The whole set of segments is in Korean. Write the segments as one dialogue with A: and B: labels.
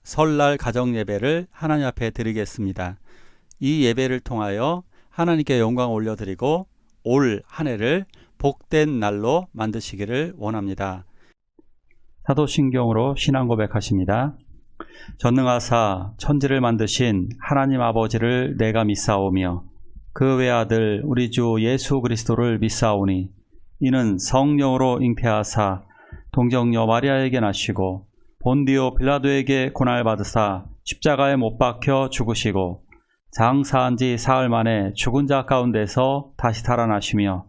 A: 설날 가정예배를 하나님 앞에 드리겠습니다. 이 예배를 통하여 하나님께 영광 올려드리고 올 한 해를 복된 날로 만드시기를 원합니다. 사도신경으로 신앙 고백하십니다. 전능하사 천지를 만드신 하나님 아버지를 내가 믿사오며 그 외아들 우리 주 예수 그리스도를 믿사오니 이는 성령으로 잉태하사 동정녀 마리아에게 나시고 본디오 빌라도에게 고난받으사 십자가에 못 박혀 죽으시고 장사한 지 사흘 만에 죽은 자 가운데서 다시 살아나시며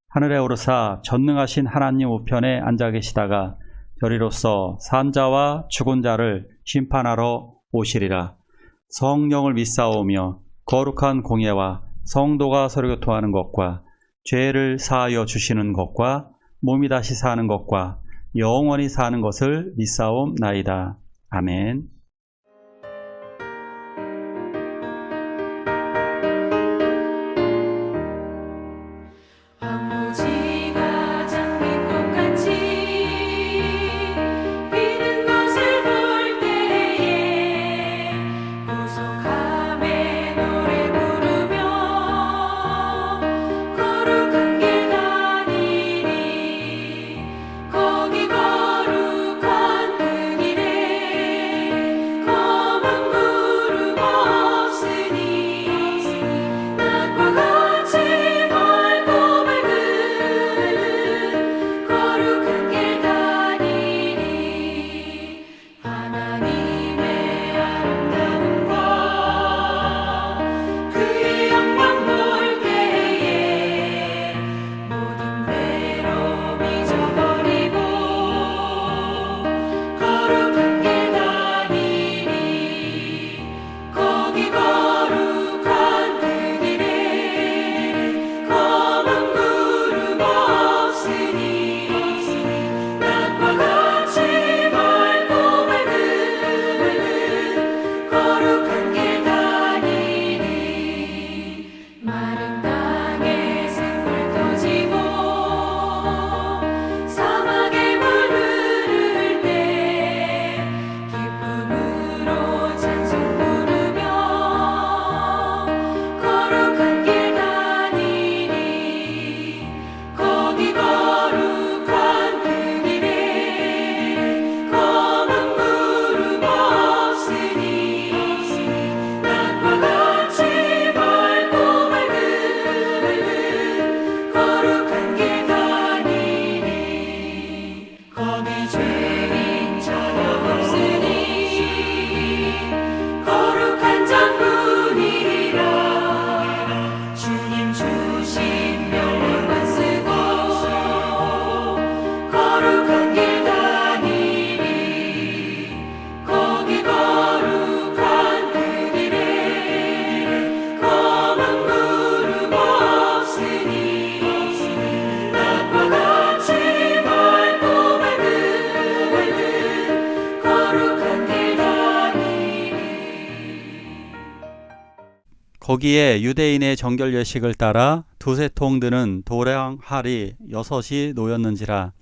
A: 하늘에 오르사 전능하신 하나님 우편에 앉아 계시다가 저리로서 산 자와 죽은 자를 심판하러 오시리라. 성령을 믿사오며 거룩한 공예와 성도가 서로 교통하는 것과 죄를 사하여 주시는 것과 몸이 다시 사는 것과 영원히 사는 것을 믿사옵나이다. 아멘. 거기에 유대인의 정결 예식을 따라 두세 통 드는 도량 할이 6이 놓였는지라.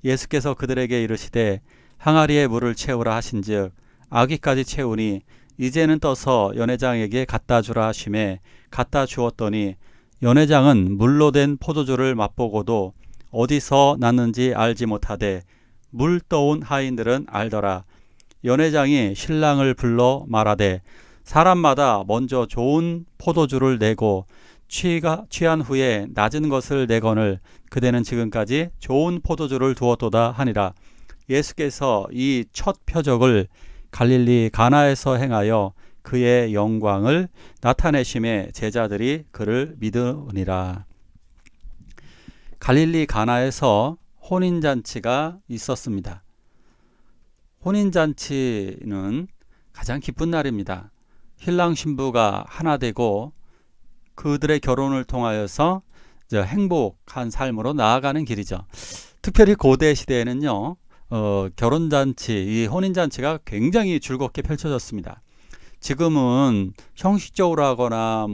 A: 예수께서 그들에게 이르시되 항아리에 물을 채우라 하신즉 아기까지 채우니 이제는 떠서 연회장에게 갖다 주라 하시매 갖다 주었더니 연회장은 물로 된 포도주를 맛보고도 어디서 났는지 알지 못하되 물 떠온 하인들은 알더라. 연회장이 신랑을 불러 말하되 사람마다 먼저 좋은 포도주를 내고 취한 후에 낮은 것을 내거늘 그대는 지금까지 좋은 포도주를 두었도다 하니라. 예수께서 이 첫 표적을 갈릴리 가나에서 행하여 그의 영광을 나타내심에 제자들이 그를 믿으니라. 갈릴리 가나에서 혼인잔치가 있었습니다. 혼인잔치는 가장 기쁜 날입니다. 신랑 신부가 하나 되고 그들의 결혼을 통하여서 행복한 삶으로 나아가는 길이죠. 특별히 고대 시대에는요, 결혼잔치, 이 혼인잔치가 굉장히 즐겁게 펼쳐졌습니다. 지금은 형식적으로 하거나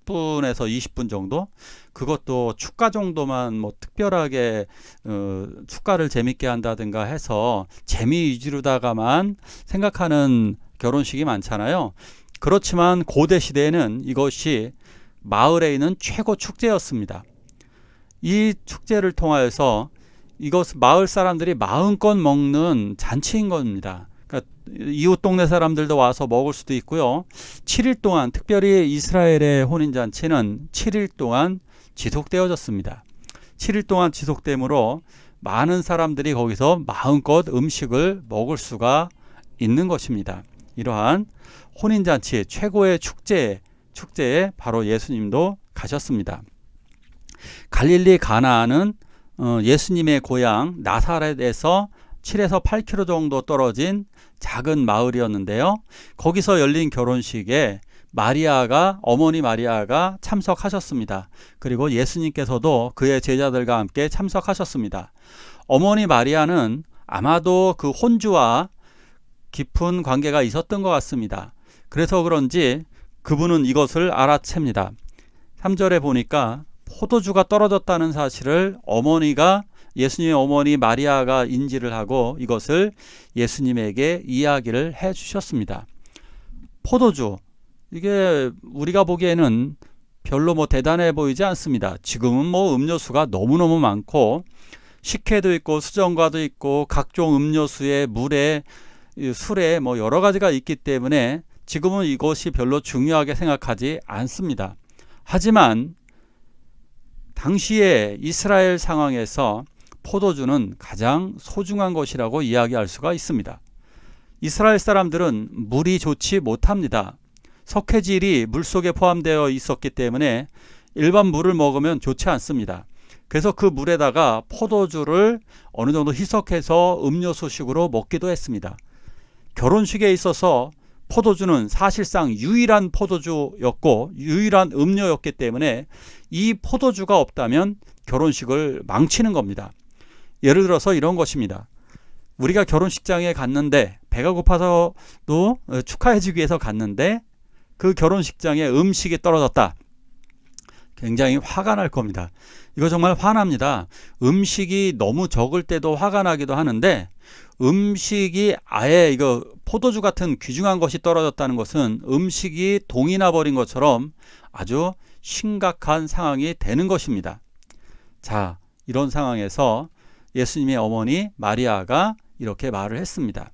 A: 10분에서 20분 정도, 그것도 축가 정도만 뭐 특별하게 축가를 재밌게 한다든가 해서 재미 위주로다가만 생각하는 결혼식이 많잖아요. 그렇지만 고대 시대에는 이것이 마을에 있는 최고 축제였습니다. 이 축제를 통하여서 이것 마을 사람들이 마음껏 먹는 잔치인 겁니다. 그러니까 이웃 동네 사람들도 와서 먹을 수도 있고요. 7일 동안, 특별히 이스라엘의 혼인잔치는 7일 동안 지속되어졌습니다. 7일 동안 지속되므로 많은 사람들이 거기서 마음껏 음식을 먹을 수가 있는 것입니다. 이러한 혼인잔치 최고의 축제에 바로 예수님도 가셨습니다. 갈릴리 가나안은 예수님의 고향 나사렛에서 7에서 8km 정도 떨어진 작은 마을이었는데요. 거기서 열린 결혼식에 어머니 마리아가 참석하셨습니다. 그리고 예수님께서도 그의 제자들과 함께 참석하셨습니다. 어머니 마리아는 아마도 그 혼주와 깊은 관계가 있었던 것 같습니다. 그래서 그런지 그분은 이것을 알아챕니다. 3절에 보니까 포도주가 떨어졌다는 사실을 예수님의 어머니 마리아가 인지를 하고 이것을 예수님에게 이야기를 해 주셨습니다. 포도주, 이게 우리가 보기에는 별로 대단해 보이지 않습니다. 지금은 음료수가 너무너무 많고 식혜도 있고 수정과도 있고 각종 음료수에 물에 술에 여러 가지가 있기 때문에 지금은 이것이 별로 중요하게 생각하지 않습니다. 하지만 당시에 이스라엘 상황에서 포도주는 가장 소중한 것이라고 이야기할 수가 있습니다. 이스라엘 사람들은 물이 좋지 못합니다. 석회질이 물속에 포함되어 있었기 때문에 일반 물을 먹으면 좋지 않습니다. 그래서 그 물에다가 포도주를 어느 정도 희석해서 음료수식으로 먹기도 했습니다. 결혼식에 있어서 포도주는 사실상 유일한 포도주였고 유일한 음료였기 때문에 이 포도주가 없다면 결혼식을 망치는 겁니다. 예를 들어서 이런 것입니다. 우리가 결혼식장에 갔는데 배가 고파서도 축하해주기 위해서 갔는데 그 결혼식장에 음식이 떨어졌다. 굉장히 화가 날 겁니다. 이거 정말 화납니다. 음식이 너무 적을 때도 화가 나기도 하는데 음식이 아예 포도주 같은 귀중한 것이 떨어졌다는 것은 음식이 동이 나버린 것처럼 아주 심각한 상황이 되는 것입니다. 자, 이런 상황에서 예수님의 어머니 마리아가 이렇게 말을 했습니다.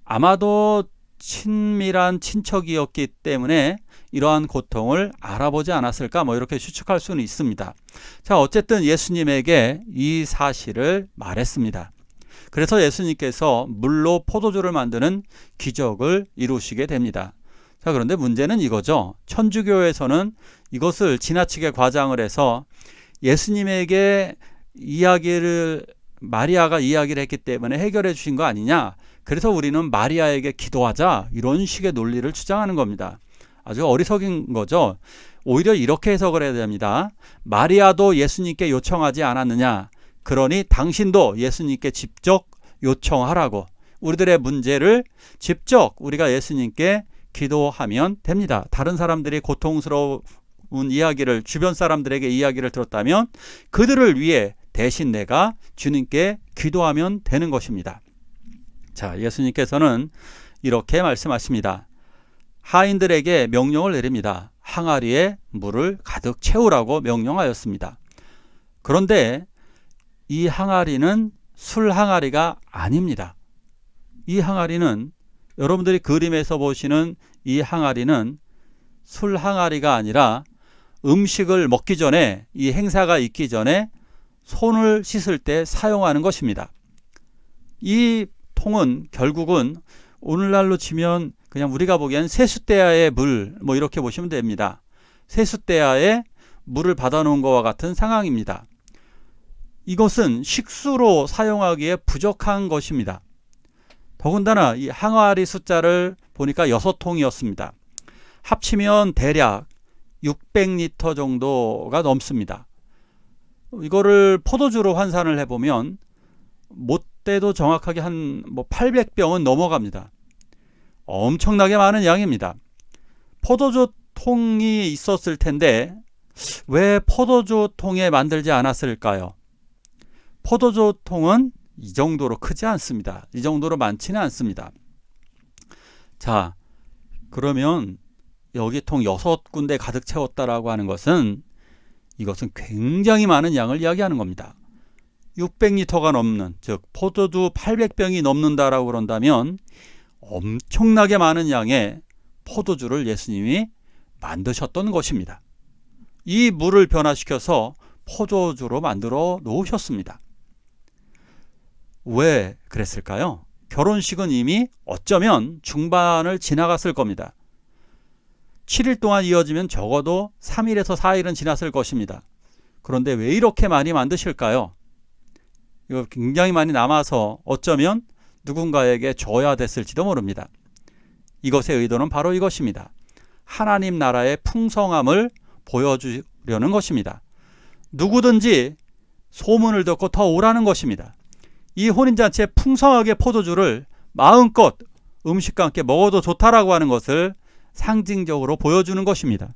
A: 아마도 친밀한 친척이었기 때문에 이러한 고통을 알아보지 않았을까 이렇게 추측할 수는 있습니다. 자, 어쨌든 예수님에게 이 사실을 말했습니다. 그래서 예수님께서 물로 포도주를 만드는 기적을 이루시게 됩니다. 자, 그런데 문제는 이거죠. 천주교에서는 이것을 지나치게 과장을 해서 예수님에게 마리아가 이야기를 했기 때문에 해결해 주신 거 아니냐, 그래서 우리는 마리아에게 기도하자, 이런 식의 논리를 주장하는 겁니다. 아주 어리석인 거죠. 오히려 이렇게 해석을 해야 됩니다. 마리아도 예수님께 요청하지 않았느냐, 그러니 당신도 예수님께 직접 요청하라고. 우리들의 문제를 직접 우리가 예수님께 기도하면 됩니다. 다른 사람들이 고통스러운 이야기를, 주변 사람들에게 이야기를 들었다면 그들을 위해 대신 내가 주님께 기도하면 되는 것입니다. 자, 예수님께서는 이렇게 말씀하십니다. 하인들에게 명령을 내립니다. 항아리에 물을 가득 채우라고 명령하였습니다. 그런데 이 항아리는 술 항아리가 아닙니다. 이 항아리는, 여러분들이 그림에서 보시는 이 항아리는 술 항아리가 아니라 음식을 먹기 전에, 이 행사가 있기 전에 손을 씻을 때 사용하는 것입니다. 이 통은 결국은 오늘날로 치면 그냥 우리가 보기엔 세숫대야의 물, 이렇게 보시면 됩니다. 세숫대야에 물을 받아놓은 것과 같은 상황입니다. 이것은 식수로 사용하기에 부족한 것입니다. 더군다나 이 항아리 숫자를 보니까 6통이었습니다. 합치면 대략 600리터 정도가 넘습니다. 이거를 포도주로 환산을 해보면 못돼도 정확하게 한 800병은 넘어갑니다. 엄청나게 많은 양입니다. 포도주 통이 있었을 텐데 왜 포도주 통에 만들지 않았을까요? 포도주 통은 이 정도로 크지 않습니다. 이 정도로 많지는 않습니다. 자, 그러면 여기 통 6군데 가득 채웠다라고 하는 것은 이것은 굉장히 많은 양을 이야기하는 겁니다. 600리터가 넘는, 즉 포도주 800병이 넘는다라고 그런다면 엄청나게 많은 양의 포도주를 예수님이 만드셨던 것입니다. 이 물을 변화시켜서 포도주로 만들어 놓으셨습니다. 왜 그랬을까요? 결혼식은 이미 어쩌면 중반을 지나갔을 겁니다. 7일 동안 이어지면 적어도 3일에서 4일은 지났을 것입니다. 그런데 왜 이렇게 많이 만드실까요? 이거 굉장히 많이 남아서 어쩌면 누군가에게 줘야 됐을지도 모릅니다. 이것의 의도는 바로 이것입니다. 하나님 나라의 풍성함을 보여주려는 것입니다. 누구든지 소문을 듣고 더 오라는 것입니다. 이 혼인잔치에 풍성하게 포도주를 마음껏 음식과 함께 먹어도 좋다라고 하는 것을 상징적으로 보여주는 것입니다.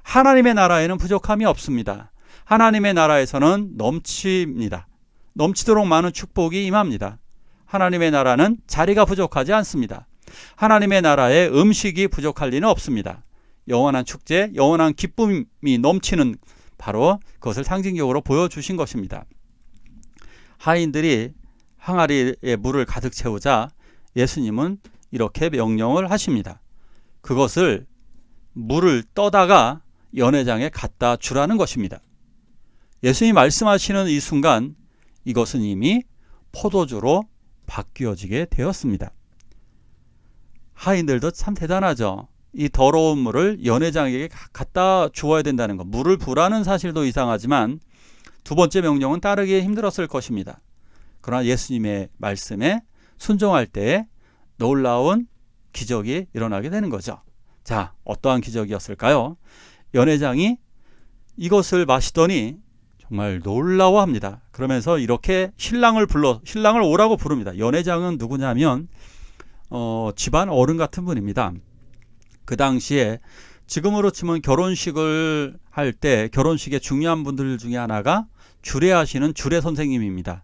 A: 하나님의 나라에는 부족함이 없습니다. 하나님의 나라에서는 넘칩니다. 넘치도록 많은 축복이 임합니다. 하나님의 나라는 자리가 부족하지 않습니다. 하나님의 나라에 음식이 부족할 리는 없습니다. 영원한 축제, 영원한 기쁨이 넘치는 바로 그것을 상징적으로 보여주신 것입니다. 하인들이 항아리에 물을 가득 채우자 예수님은 이렇게 명령을 하십니다. 그것을 물을 떠다가 연회장에 갖다 주라는 것입니다. 예수님이 말씀하시는 이 순간 이것은 이미 포도주로 바뀌어지게 되었습니다. 하인들도 참 대단하죠. 이 더러운 물을 연회장에게 갖다 주어야 된다는 것. 물을 부라는 사실도 이상하지만 두 번째 명령은 따르기 힘들었을 것입니다. 그러나 예수님의 말씀에 순종할 때에 놀라운 기적이 일어나게 되는 거죠. 자, 어떠한 기적이었을까요? 연회장이 이것을 마시더니 정말 놀라워합니다. 그러면서 이렇게 신랑을 오라고 부릅니다. 연회장은 누구냐면 집안 어른 같은 분입니다. 그 당시에 지금으로 치면 결혼식을 할 때 결혼식의 중요한 분들 중에 하나가 주례하시는 주례 선생님입니다.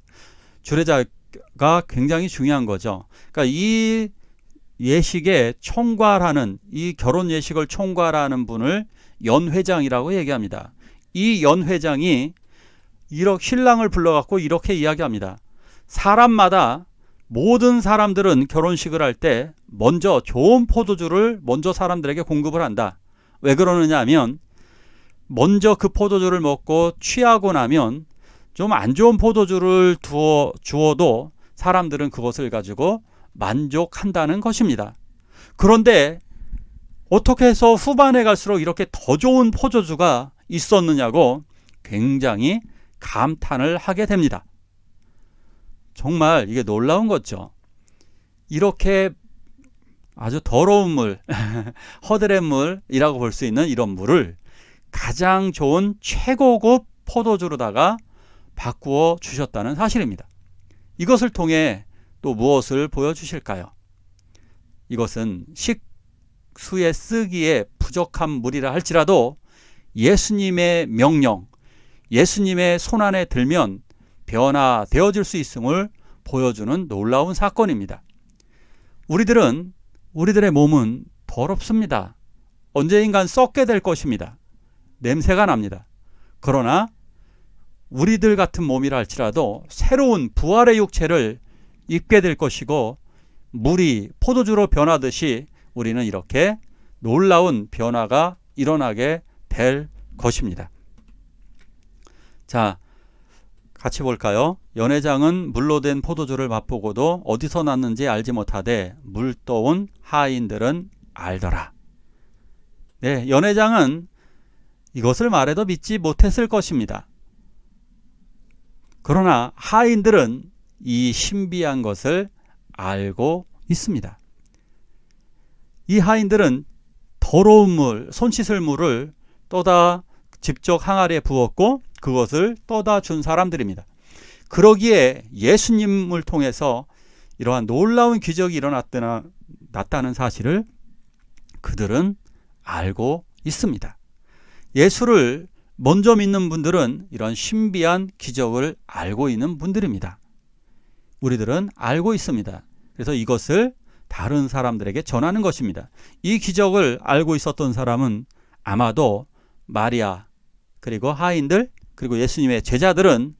A: 주례자가 굉장히 중요한 거죠. 그러니까 이 예식에 총괄하는, 이 결혼 예식을 총괄하는 분을 연회장이라고 얘기합니다. 이 연회장이 신랑을 불러갖고 이렇게 이야기합니다. 사람마다, 모든 사람들은 결혼식을 할 때 먼저 좋은 포도주를 먼저 사람들에게 공급을 한다. 왜 그러느냐 하면 먼저 그 포도주를 먹고 취하고 나면 좀 안 좋은 포도주를 주어도 사람들은 그것을 가지고 만족한다는 것입니다. 그런데 어떻게 해서 후반에 갈수록 이렇게 더 좋은 포도주가 있었느냐고 굉장히 감탄을 하게 됩니다. 정말 이게 놀라운 거죠. 이렇게 아주 더러운 물, 허드렛 물이라고 볼 수 있는 이런 물을 가장 좋은 최고급 포도주로다가 바꾸어 주셨다는 사실입니다. 이것을 통해 또 무엇을 보여주실까요? 이것은 식수에 쓰기에 부족한 물이라 할지라도 예수님의 명령, 예수님의 손안에 들면 변화되어질 수 있음을 보여주는 놀라운 사건입니다. 우리들의 몸은 더럽습니다. 언젠간 썩게 될 것입니다. 냄새가 납니다. 그러나 우리들 같은 몸이라 할지라도 새로운 부활의 육체를 입게 될 것이고 물이 포도주로 변하듯이 우리는 이렇게 놀라운 변화가 일어나게 될 것입니다. 자, 같이 볼까요? 연회장은 물로 된 포도주를 맛보고도 어디서 났는지 알지 못하되 물 떠온 하인들은 알더라. 네, 연회장은 이것을 말해도 믿지 못했을 것입니다. 그러나 하인들은 이 신비한 것을 알고 있습니다. 이 하인들은 더러운 물, 손 씻을 물을 떠다 직접 항아리에 부었고 그것을 떠다 준 사람들입니다. 그러기에 예수님을 통해서 이러한 놀라운 기적이 일어났다는 사실을 그들은 알고 있습니다. 예수를 먼저 믿는 분들은 이런 신비한 기적을 알고 있는 분들입니다. 우리들은 알고 있습니다. 그래서 이것을 다른 사람들에게 전하는 것입니다. 이 기적을 알고 있었던 사람은 아마도 마리아, 그리고 하인들, 그리고 예수님의 제자들은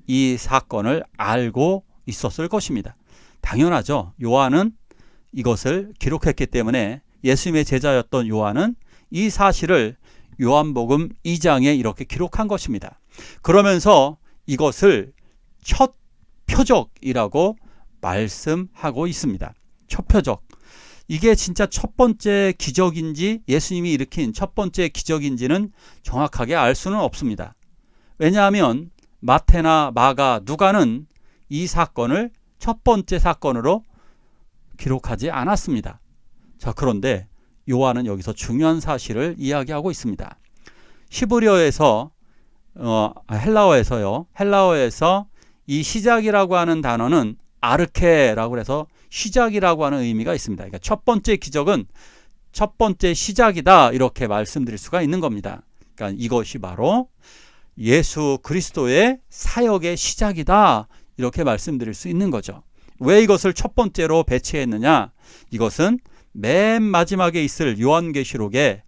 A: 이 사건을 알고 있었을 것입니다. 당연하죠. 요한은 이것을 기록했기 때문에 예수님의 제자였던 요한은 이 사실을 요한복음 2장에 이렇게 기록한 것입니다. 그러면서 이것을 첫 표적이라고 말씀하고 있습니다. 첫 표적. 이게 진짜 첫 번째 기적인지 예수님이 일으킨 첫 번째 기적인지는 정확하게 알 수는 없습니다. 왜냐하면 마태나 마가, 누가는 이 사건을 첫 번째 사건으로 기록하지 않았습니다. 자, 그런데 요한은 여기서 중요한 사실을 이야기하고 있습니다. 히브리어에서 헬라어에서 이 시작이라고 하는 단어는 아르케라고 해서 시작이라고 하는 의미가 있습니다. 그러니까 첫 번째 기적은 첫 번째 시작이다, 이렇게 말씀드릴 수가 있는 겁니다. 그러니까 이것이 바로 예수 그리스도의 사역의 시작이다, 이렇게 말씀드릴 수 있는 거죠. 왜 이것을 첫 번째로 배치했느냐? 이것은 맨 마지막에 있을 요한계시록에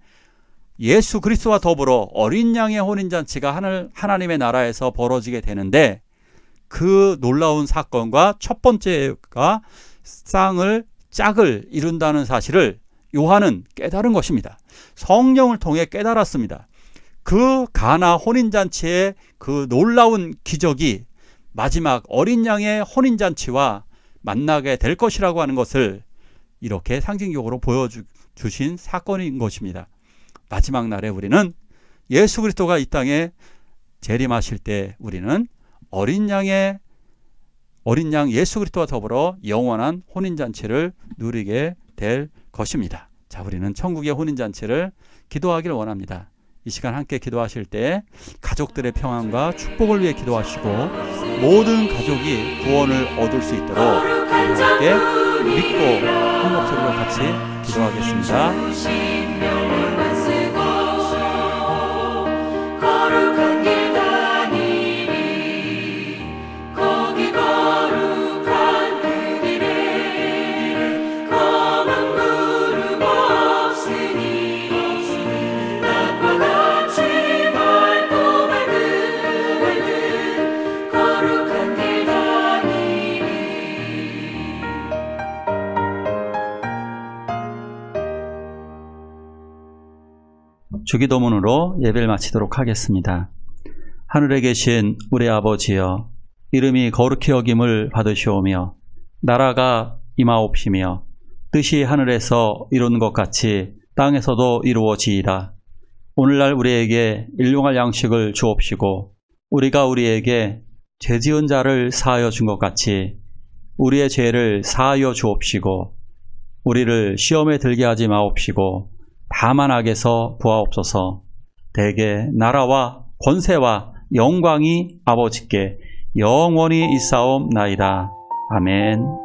A: 예수 그리스도와 더불어 어린 양의 혼인잔치가 하나님의 나라에서 벌어지게 되는데, 그 놀라운 사건과 첫 번째가 짝을 이룬다는 사실을 요한은 깨달은 것입니다. 성령을 통해 깨달았습니다. 그 가나 혼인잔치의 그 놀라운 기적이 마지막 어린 양의 혼인잔치와 만나게 될 것이라고 하는 것을 이렇게 상징적으로 보여주신 사건인 것입니다. 마지막 날에 우리는 예수 그리스도가 이 땅에 재림하실 때 우리는 어린 양 예수 그리스도와 더불어 영원한 혼인잔치를 누리게 될 것입니다. 자, 우리는 천국의 혼인잔치를 기도하기를 원합니다. 이 시간 함께 기도하실 때 가족들의 평안과 축복을 위해 기도하시고 모든 가족이 구원을 얻을 수 있도록 우리 함께 믿고 한 목소리로 같이 기도하겠습니다. 주기도문으로 예배를 마치도록 하겠습니다. 하늘에 계신 우리 아버지여, 이름이 거룩히 여김을 받으시오며 나라가 임하옵시며 뜻이 하늘에서 이루는 것 같이 땅에서도 이루어지이다. 오늘날 우리에게 일용할 양식을 주옵시고 우리가 우리에게 죄지은 자를 사하여 준 것 같이 우리의 죄를 사하여 주옵시고 우리를 시험에 들게 하지 마옵시고 다만 악에서 구하옵소서. 대개 나라와 권세와 영광이 아버지께 영원히 있사옵나이다. 아멘.